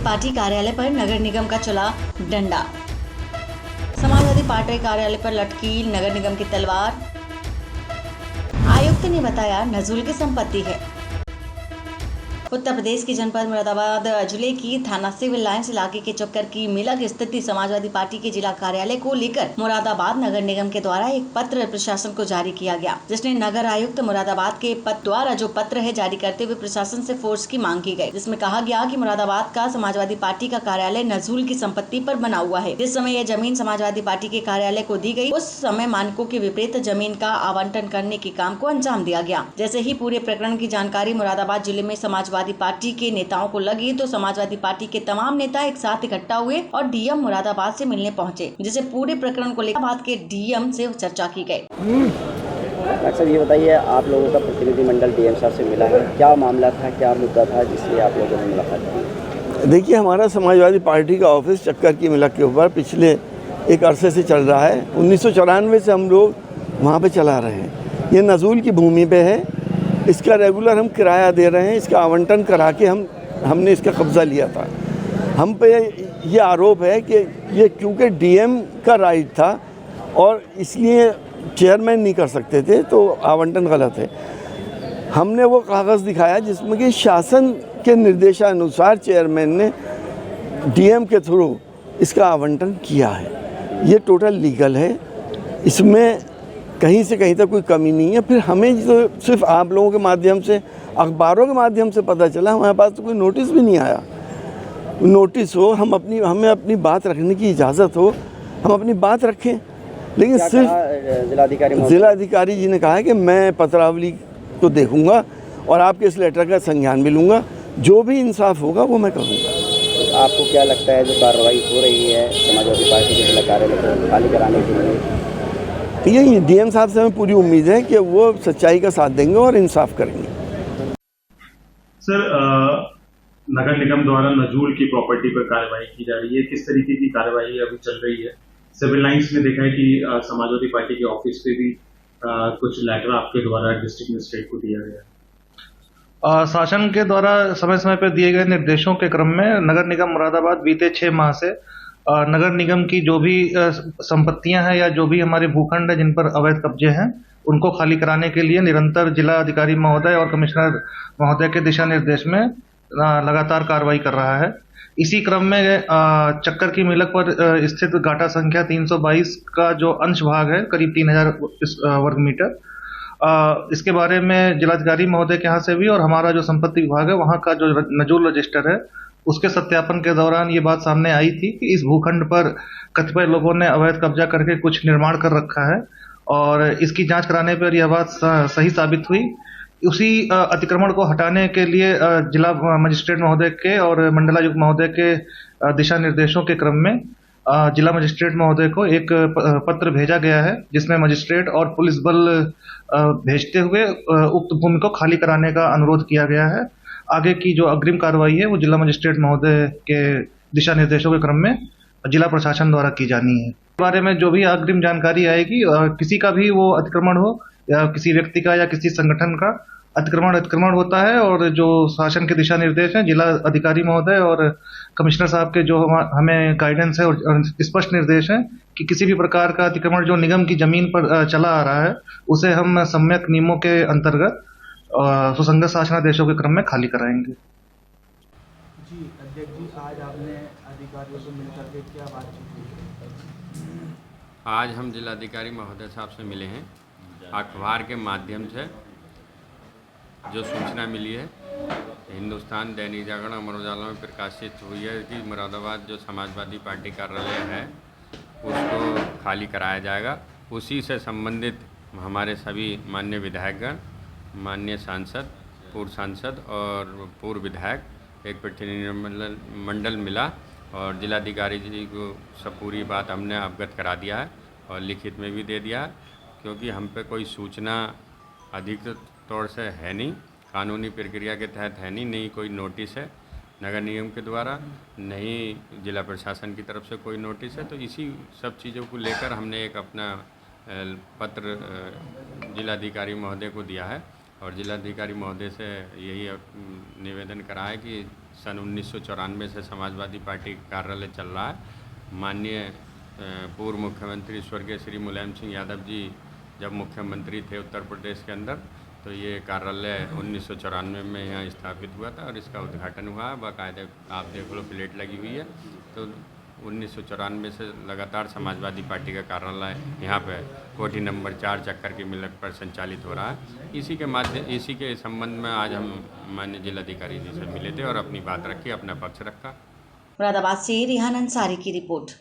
Party कार्यालय पर नगर निगम का चला डंडा। समाजवादी पार्टी कार्यालय पर लटकी नगर निगम की तलवार। आयुक्त ने बताया नजूल की संपत्ति है। उत्तर प्रदेश की जनपद मुरादाबाद जिले की थाना सिविल लाइंस इलाके के चक्कर की मिलक स्थित समाजवादी पार्टी के जिला कार्यालय को लेकर मुरादाबाद नगर निगम के द्वारा एक पत्र प्रशासन को जारी किया गया, जिसने नगर आयुक्त मुरादाबाद के पद द्वारा जो पत्र है जारी करते हुए प्रशासन से फोर्स की मांग की गई, जिसमें कहा गया कि मुरादाबाद का समाजवादी पार्टी का कार्यालय नजूल की संपत्ति पर बना हुआ है। जिस समय यह जमीन समाजवादी पार्टी के कार्यालय को दी गई, उस समय मानकों के विपरीत जमीन का आवंटन करने के काम को अंजाम दिया गया। जैसे ही पूरे प्रकरण की जानकारी मुरादाबाद जिले में समाजवादी पार्टी के नेताओं को लगी तो समाजवादी पार्टी के तमाम नेता एक साथ इकट्ठा हुए और डीएम मुरादाबाद से मिलने पहुंचे, जिसे पूरे प्रकरण को लेकर मुरादाबाद के डीएम से चर्चा की गई। सर ये बताइए, आप लोगों का प्रतिनिधिमंडल डीएम साहब से मिला है, क्या मामला था, क्या मुद्दा था जिसलिए आप लोगों ने मुलाकात की? देखिए, हमारा समाजवादी पार्टी का ऑफिस चक्कर की मिलक के ऊपर पिछले एक अरसे से चल रहा है। 1994 से हम लोग वहाँ पे चला रहे हैं। ये नजूल की भूमि पे है, इसका रेगुलर हम किराया दे रहे हैं। इसका आवंटन करा के हमने इसका कब्ज़ा लिया था। हम पे ये आरोप है कि ये क्योंकि डीएम का राइट था और इसलिए चेयरमैन नहीं कर सकते थे, तो आवंटन गलत है। हमने वो कागज़ दिखाया जिसमें कि शासन के निर्देशानुसार चेयरमैन ने डीएम के थ्रू इसका आवंटन किया है। ये टोटल लीगल है, इसमें कहीं से कहीं तक कोई कमी नहीं है। फिर हमें तो सिर्फ आप लोगों के माध्यम से, अखबारों के माध्यम से पता चला, हमारे पास तो कोई नोटिस भी नहीं आया। नोटिस हो, हमें अपनी बात रखने की इजाज़त हो, हम अपनी बात रखें। लेकिन सिर्फ जिलाधिकारी जी ने कहा है कि मैं पत्रावली को देखूंगा और आपके इस लेटर का संज्ञान भी लूँगा, जो भी इंसाफ होगा वो मैं करूँगा। तो आपको क्या लगता है जो कार्रवाई हो रही है समाजवादी पार्टी के जिला कार्यालय को खाली कराने के लिए? यही डीएम साहब से हमें पूरी उम्मीद है कि वो सच्चाई का साथ देंगे और इंसाफ करेंगे। सर, नगर निगम द्वारा नजूल की प्रॉपर्टी पर कार्रवाई की जा रही है, किस तरीके की कार्रवाई अभी चल रही है? सिविल लाइंस में देखा है कि समाजवादी पार्टी के ऑफिस पे भी कुछ लेटर आपके द्वारा डिस्ट्रिक्ट मजिस्ट्रेट को दिया गया। शासन के द्वारा समय समय पर दिए गए निर्देशों के क्रम में नगर निगम मुरादाबाद बीते 6 माह से नगर निगम की जो भी संपत्तियां हैं या जो भी हमारे भूखंड है जिन पर अवैध कब्जे हैं, उनको खाली कराने के लिए निरंतर जिला अधिकारी महोदय और कमिश्नर महोदय के दिशा निर्देश में लगातार कार्रवाई कर रहा है। इसी क्रम में चक्कर की मिलक पर स्थित गाटा संख्या 322 का जो अंश भाग है, करीब 3000 वर्ग मीटर, इसके बारे में जिलाधिकारी महोदय के यहाँ से भी और हमारा जो संपत्ति विभाग है वहाँ का जो नजूल रजिस्टर है, उसके सत्यापन के दौरान ये बात सामने आई थी कि इस भूखंड पर कतिपय लोगों ने अवैध कब्जा करके कुछ निर्माण कर रखा है और इसकी जांच कराने पर यह बात सही साबित हुई। उसी अतिक्रमण को हटाने के लिए जिला मजिस्ट्रेट महोदय के और मंडलायुक्त महोदय के दिशा निर्देशों के क्रम में जिला मजिस्ट्रेट महोदय को एक पत्र भेजा गया है, जिसमें मजिस्ट्रेट और पुलिस बल भेजते हुए उक्त भूमि को खाली कराने का अनुरोध किया गया है। आगे की जो अग्रिम कार्रवाई है वो जिला मजिस्ट्रेट महोदय के दिशा निर्देशों के क्रम में जिला प्रशासन द्वारा की जानी है। इस बारे में जो भी अग्रिम जानकारी आएगी, किसी का भी वो अतिक्रमण हो या किसी व्यक्ति का या किसी संगठन का अतिक्रमण होता है और जो शासन के दिशा निर्देश हैं, जिला अधिकारी महोदय और कमिश्नर साहब के जो हमें गाइडेंस है और स्पष्ट निर्देश है कि किसी भी प्रकार का अतिक्रमण जो निगम की जमीन पर चला आ रहा है, उसे हम सम्यक नियमों के अंतर्गत सुसंगत शासनादेशों के क्रम में खाली कराएंगे। जी अध्यक्ष जी, आज आपने अधिकारियों से मिलकर के क्या बातचीत की? आज हम जिलाधिकारी महोदय साहब से मिले हैं। अखबार के माध्यम से जो सूचना मिली है, हिंदुस्तान दैनिक जागरण अमर उजाला में प्रकाशित हुई है कि मुरादाबाद जो समाजवादी पार्टी कार्यालय है उसको खाली कराया जाएगा। उसी से संबंधित हमारे सभी माननीय विधायकगण, माननीय सांसद, पूर्व सांसद और पूर्व विधायक एक प्रतिनिधिमंडल मिला और जिलाधिकारी जी को सब पूरी बात हमने अवगत करा दिया है और लिखित में भी दे दिया है, क्योंकि हम पे कोई सूचना अधिकृत तौर से है नहीं, कानूनी प्रक्रिया के तहत है नहीं कोई नोटिस है नगर निगम के द्वारा, नहीं जिला प्रशासन की तरफ से कोई नोटिस है। तो इसी सब चीज़ों को लेकर हमने एक अपना पत्र जिलाधिकारी महोदय को दिया है और जिलाधिकारी महोदय से यही निवेदन करा है कि सन 1994 से समाजवादी पार्टी का कार्यालय चल रहा है। माननीय पूर्व मुख्यमंत्री स्वर्गीय श्री मुलायम सिंह यादव जी जब मुख्यमंत्री थे उत्तर प्रदेश के अंदर, तो ये कार्यालय 1994 में यहाँ स्थापित हुआ था और इसका उद्घाटन हुआ है। बाकायदे आप देख लो, प्लेट लगी हुई है। तो 1994 से लगातार समाजवादी पार्टी का कार्यालय यहाँ पे कोठी नंबर 4 चक्कर की मिलक पर संचालित हो रहा है। इसी के संबंध में आज हम माननीय जिलाधिकारी जी से मिले थे और अपनी बात रखी, अपना पक्ष रखा। मुरादाबाद से रेहान अंसारी की रिपोर्ट।